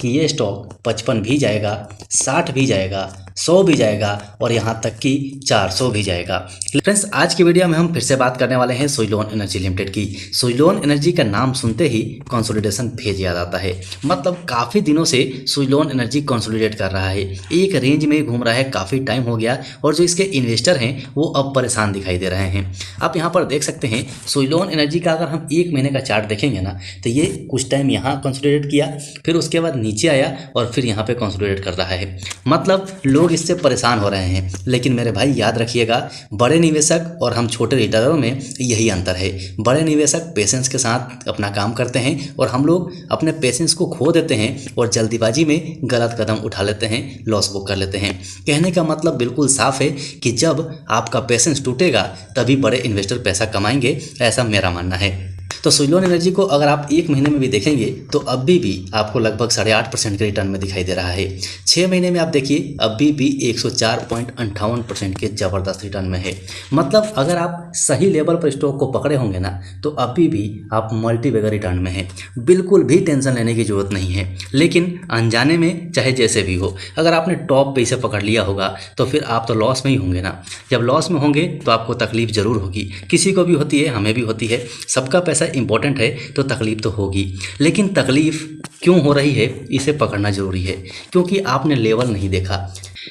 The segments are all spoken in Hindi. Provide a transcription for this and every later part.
कि ये स्टॉक 55 भी जाएगा, 60 भी जाएगा, 100 भी जाएगा और यहाँ तक कि 400 भी जाएगा। फ्रेंड्स, आज की वीडियो में हम फिर से बात करने वाले हैं सुइलोन एनर्जी लिमिटेड की। सुइलोन एनर्जी का नाम सुनते ही कंसोलिडेशन फेज याद आता है। मतलब काफ़ी दिनों से सुइलोन एनर्जी कंसोलिडेट कर रहा है, एक रेंज में घूम रहा है, काफ़ी टाइम हो गया और जो इसके इन्वेस्टर हैं वो अब परेशान दिखाई दे रहे हैं। आप यहाँ पर देख सकते हैं सुइलोन एनर्जी का अगर हम 1 महीने का चार्ट देखेंगे ना तो ये कुछ टाइम यहाँ कंसोलिडेट किया, फिर उसके बाद नीचे आया और फिर यहाँ पे कंसोलिडेट कर रहा है। मतलब लोग इससे परेशान हो रहे हैं। लेकिन मेरे भाई याद रखिएगा, बड़े निवेशक और हम छोटे रिटेलरों में यही अंतर है। बड़े निवेशक पेशेंस के साथ अपना काम करते हैं और हम लोग अपने पेशेंस को खो देते हैं और जल्दीबाजी में गलत कदम उठा लेते हैं, लॉस बुक कर लेते हैं। कहने का मतलब बिल्कुल साफ है कि जब आपका पेशेंस टूटेगा तभी बड़े इन्वेस्टर पैसा कमाएंगे, ऐसा मेरा मानना है। तो सुइलोन एनर्जी को अगर आप 1 महीने में भी देखेंगे तो अभी भी आपको लगभग 8.5% के रिटर्न में दिखाई दे रहा है। 6 महीने में आप देखिए अभी भी 104.58% के ज़बरदस्त रिटर्न में है। मतलब अगर आप सही लेवल पर स्टॉक को पकड़े होंगे ना तो अभी भी आप मल्टीबैगर रिटर्न में हैं। बिल्कुल भी टेंशन लेने की ज़रूरत नहीं है। लेकिन अनजाने में चाहे जैसे भी हो, अगर आपने टॉप पे इसे पकड़ लिया होगा तो फिर आप तो लॉस में ही होंगे ना। जब लॉस में होंगे तो आपको तकलीफ ज़रूर होगी, किसी को भी होती है, हमें भी होती है, सबका पैसा इंपॉर्टेंट है तो तकलीफ तो होगी। लेकिन तकलीफ क्यों हो रही है इसे पकड़ना जरूरी है, क्योंकि आपने लेवल नहीं देखा,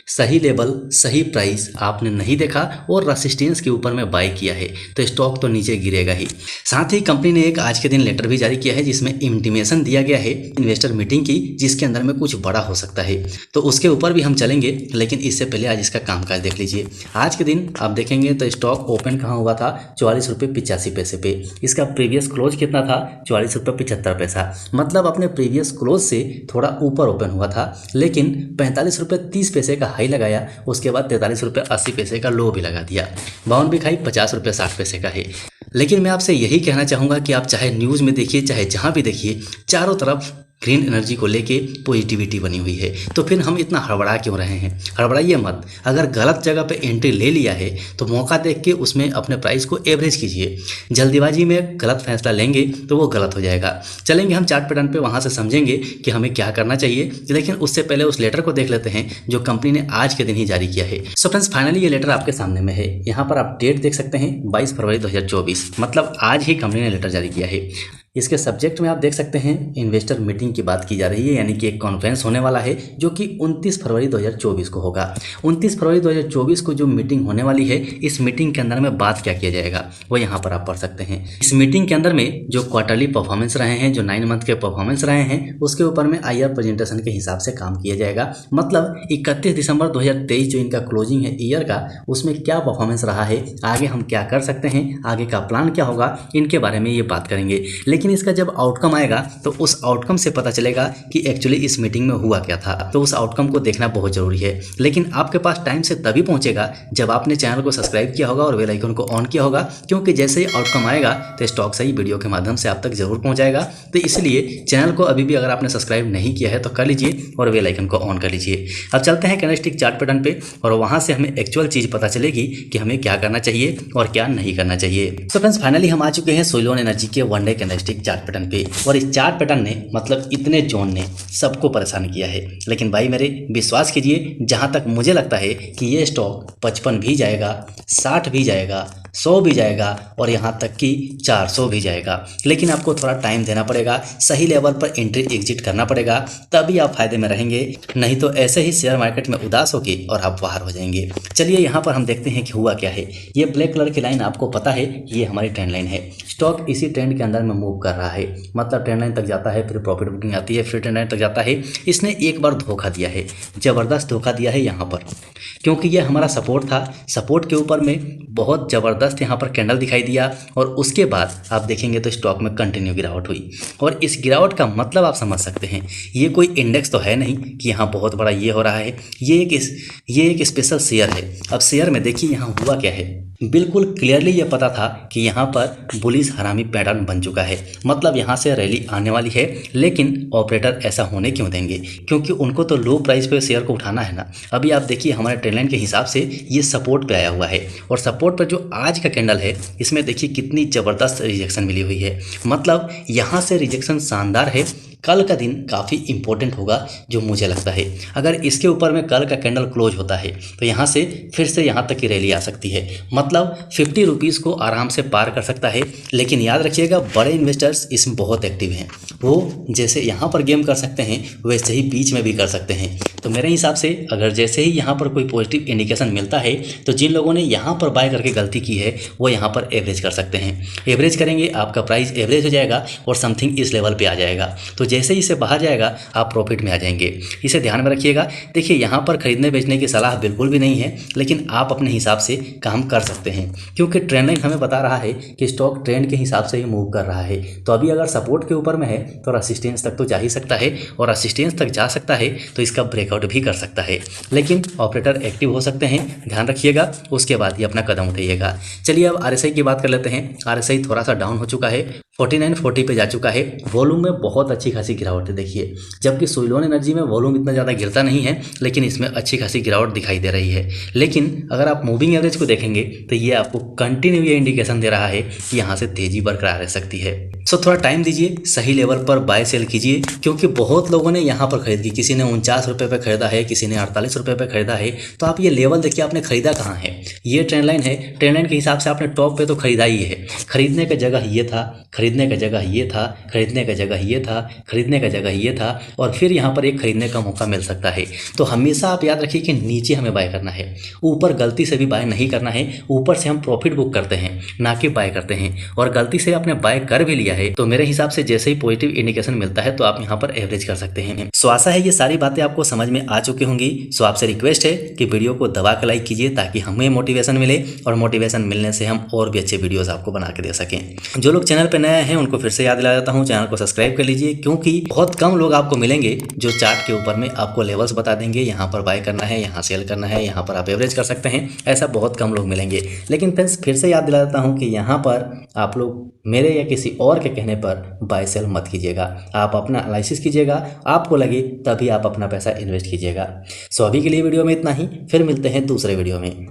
सही लेवल सही प्राइस आपने नहीं देखा और रेसिस्टेंस के ऊपर में बाय किया है तो स्टॉक तो नीचे गिरेगा ही। साथ ही कंपनी ने एक आज के दिन लेटर भी जारी किया है जिसमें इंटीमेशन दिया गया है इन्वेस्टर मीटिंग की, जिसके अंदर में कुछ बड़ा हो सकता है। तो उसके ऊपर भी हम चलेंगे, लेकिन इससे पहले आज इसका कामकाज देख लीजिए। आज के दिन आप देखेंगे तो स्टॉक ओपन कहाँ हुआ था, 44.85 रुपये पे। इसका प्रीवियस क्लोज कितना था, 44.75। मतलब अपने प्रीवियस क्लोज से थोड़ा ऊपर ओपन हुआ था, लेकिन 45.30 का हाई लगाया, उसके बाद 43.80 का लो भी लगा दिया। बाउन भी खाई 50.60 का है। लेकिन मैं आपसे यही कहना चाहूँगा कि आप चाहे न्यूज़ में देखिए चाहे जहाँ भी देखिए, चारों तरफ ग्रीन एनर्जी को लेके पॉजिटिविटी बनी हुई है। तो फिर हम इतना हड़बड़ा क्यों रहे हैं? हड़बड़ाइए मत। अगर गलत जगह पे एंट्री ले लिया है तो मौका देख के उसमें अपने प्राइस को एवरेज कीजिए। जल्दीबाजी में गलत फैसला लेंगे तो वो गलत हो जाएगा। चलेंगे हम चार्ट पैटर्न पे, वहाँ से समझेंगे कि हमें क्या करना चाहिए। लेकिन उससे पहले उस लेटर को देख लेते हैं जो कंपनी ने आज के दिन ही जारी किया है। सो फ्रेंड्स, फाइनली ये लेटर आपके सामने में है। यहाँ पर आप डेट देख सकते हैं 22 फरवरी 2024। मतलब आज ही कंपनी ने लेटर जारी किया है। इसके सब्जेक्ट में आप देख सकते हैं इन्वेस्टर मीटिंग की बात की जा रही है, यानी कि एक कॉन्फ्रेंस होने वाला है जो कि 29 फरवरी 2024 को होगा। 29 फरवरी 2024 को जो मीटिंग होने वाली है, इस मीटिंग के अंदर में बात क्या किया जाएगा वो यहाँ पर आप पढ़ सकते हैं। इस मीटिंग के अंदर में जो क्वार्टरली परफॉर्मेंस रहे हैं, जो 9 मंथ के परफॉर्मेंस रहे हैं, उसके ऊपर में IR प्रेजेंटेशन के हिसाब से काम किया जाएगा। मतलब 31 दिसंबर 2023 जो इनका क्लोजिंग है ईयर का, उसमें क्या परफॉर्मेंस रहा है, आगे हम क्या कर सकते हैं, आगे का प्लान क्या होगा, इनके बारे में ये बात करेंगे। लेकिन इसका जब आउटकम आएगा तो उस आउटकम से पता चलेगा कि एक्चुअली इस मीटिंग में हुआ क्या था। तो उस आउटकम को देखना बहुत जरूरी है। लेकिन आपके पास टाइम से तभी पहुंचेगा जब आपने चैनल को सब्सक्राइब किया होगा और बेल आइकन को ऑन किया होगा, क्योंकि जैसे ही आउटकम आएगा तो स्टॉक सही वीडियो के माध्यम से आप तक जरूर पहुंचाएगा। तो इसलिए चैनल को अभी भी अगर आपने सब्सक्राइब नहीं किया है तो कर लीजिए और बेल आइकन को ऑन कर लीजिए। अब चलते हैं कैंडलस्टिक चार्ट पैटर्न पे और वहां से हमें एक्चुअल चीज पता चलेगी कि हमें क्या करना चाहिए और क्या नहीं करना चाहिए। तो फ्रेंड्स, फाइनली हम आ चुके हैं सुइलोन एनर्जी के 1 डे कैंडलस्टिक चार्ट पैटर्न पे और इस चार्ट पैटर्न ने मतलब इतने जोन ने सबको परेशान किया है। लेकिन भाई मेरे विश्वास कीजिए, जहां तक मुझे लगता है कि ये स्टॉक 55 भी जाएगा, 60 भी जाएगा, 100 भी जाएगा और यहाँ तक कि 400 भी जाएगा। लेकिन आपको थोड़ा टाइम देना पड़ेगा, सही लेवल पर एंट्री एग्जिट करना पड़ेगा, तभी आप फायदे में रहेंगे। नहीं तो ऐसे ही शेयर मार्केट में उदास होके और आप बाहर हो जाएंगे। चलिए यहाँ पर हम देखते हैं कि हुआ क्या है। ये ब्लैक कलर की लाइन आपको पता है, ये हमारी ट्रेंड लाइन है। स्टॉक इसी ट्रेंड के अंदर में मूव कर रहा है। मतलब ट्रेंड लाइन तक जाता है, फिर प्रॉफिट बुकिंग आती है, फिर ट्रेंड लाइन तक जाता है। इसने एक बार धोखा दिया है, जबरदस्त धोखा दिया है यहाँ पर, क्योंकि ये हमारा सपोर्ट था। सपोर्ट के ऊपर में बहुत ज़बरदस्त यहाँ पर कैंडल दिखाई दिया और उसके बाद आप देखेंगे तो स्टॉक में कंटिन्यू गिरावट हुई। और इस गिरावट का मतलब आप समझ सकते हैं, ये कोई इंडेक्स तो है नहीं कि यहाँ बहुत बड़ा ये हो रहा है। ये एक स्पेशल शेयर है। अब शेयर में देखिए यहाँ हुआ क्या है। बिल्कुल क्लियरली ये पता था कि यहाँ पर बुलिश हरामी पैटर्न बन चुका है। मतलब यहाँ से रैली आने वाली है, लेकिन ऑपरेटर ऐसा होने क्यों देंगे? क्योंकि उनको तो लो प्राइस पे शेयर को उठाना है ना। अभी आप देखिए हमारे ट्रेंड लाइन के हिसाब से ये सपोर्ट पे आया हुआ है और सपोर्ट पर जो आज का कैंडल है इसमें देखिए कितनी ज़बरदस्त रिजेक्शन मिली हुई है। मतलब यहाँ से रिजेक्शन शानदार है, कल का दिन काफ़ी इंपॉर्टेंट होगा जो मुझे लगता है। अगर इसके ऊपर में कल का कैंडल क्लोज होता है तो यहाँ से फिर से यहाँ तक की रैली आ सकती है, मतलब 50 रुपीज़ को आराम से पार कर सकता है। लेकिन याद रखिएगा, बड़े इन्वेस्टर्स इसमें बहुत एक्टिव हैं, वो जैसे यहाँ पर गेम कर सकते हैं वैसे ही बीच में भी कर सकते हैं। तो मेरे हिसाब से अगर जैसे ही यहाँ पर कोई पॉजिटिव इंडिकेशन मिलता है तो जिन लोगों ने यहाँ पर बाय करके गलती की है वो यहाँ पर एवरेज कर सकते हैं। एवरेज करेंगे, आपका प्राइस एवरेज हो जाएगा और समथिंग इस लेवल पे आ जाएगा। तो जैसे ही इसे बाहर जाएगा आप प्रॉफिट में आ जाएंगे, इसे ध्यान में रखिएगा। देखिए, यहाँ पर खरीदने बेचने की सलाह बिल्कुल भी नहीं है, लेकिन आप अपने हिसाब से काम कर सकते हैं, क्योंकि ट्रेंड लाइन हमें बता रहा है कि स्टॉक ट्रेंड के हिसाब से ही मूव कर रहा है। तो अभी अगर सपोर्ट के ऊपर में है तो रेसिस्टेंस तक तो जा ही सकता है, और रेसिस्टेंस तक जा सकता है तो इसका ब्रेकआउट भी कर सकता है। लेकिन ऑपरेटर एक्टिव हो सकते हैं, ध्यान रखिएगा, उसके बाद ही अपना कदम उठाइएगा। चलिए अब आरएसआई की बात कर लेते हैं। आरएसआई थोड़ा सा डाउन हो चुका है, 4940 पे जा चुका है। वॉल्यूम में बहुत अच्छी खासी गिरावट है देखिए, जबकि सुइलोन एनर्जी में वॉल्यूम इतना ज़्यादा गिरता नहीं है, लेकिन इसमें अच्छी खासी गिरावट दिखाई दे रही है। लेकिन अगर आप मूविंग एवरेज को देखेंगे तो ये आपको कंटिन्यू ये इंडिकेशन दे रहा है कि यहाँ से तेजी बरकरार रह सकती है। सो थोड़ा टाइम दीजिए, सही लेवल पर बाय सेल कीजिए, क्योंकि बहुत लोगों ने यहाँ पर खरीद की। किसी ने 49 रुपये पे खरीदा है, किसी ने 48 रुपये पे खरीदा है। तो आप ये लेवल देखिए, आपने खरीदा कहाँ है। ये ट्रेंड लाइन है, ट्रेंड लाइन के हिसाब से आपने टॉप पे तो खरीदा ही है। खरीदने का जगह ये था, खरीदने का जगह ये था, खरीदने का जगह ये था, खरीदने का जगह ये था, और फिर यहाँ पर एक खरीदने का मौका मिल सकता है। तो हमेशा आप याद रखिए कि नीचे हमें बाय करना है, ऊपर गलती से भी बाय नहीं करना है। ऊपर से हम प्रॉफिट बुक करते हैं, ना कि बाय करते हैं। और गलती से आपने बाय कर भी लिया है तो मेरे हिसाब से जैसे ही पॉजिटिव इंडिकेशन मिलता है तो आप यहाँ पर एवरेज कर सकते हैं। सो आशा है ये सारी बातें आपको समझ में आ चुकी होंगी। सो आपसे रिक्वेस्ट है कि वीडियो को दबा कर लाइक कीजिए, ताकि हमें मोटिवेशन मिले, और मोटिवेशन मिलने से हम और भी अच्छे वीडियोस आपको बना के दे सकें। जो लोग चैनल पर नए हैं उनको फिर से याद दिला देता हूँ, चैनल को सब्सक्राइब कर लीजिए, क्योंकि बहुत कम लोग आपको मिलेंगे जो चार्ट के ऊपर में आपको लेवल्स बता देंगे, यहाँ पर बाय करना है, यहाँ सेल करना है, यहाँ पर आप एवरेज कर सकते हैं। ऐसा बहुत कम लोग मिलेंगे। लेकिन फ्रेंड्स फिर से याद दिला देता हूँ कि यहाँ पर आप लोग मेरे या किसी और के कहने पर बाय सेल मत कीजिएगा। आप अपना एनालिसिस कीजिएगा, आपको लगे तभी आप अपना पैसा इन्वेस्ट कीजिएगा। सो अभी के लिए वीडियो में इतना ही, फिर मिलते हैं दूसरे वीडियो में।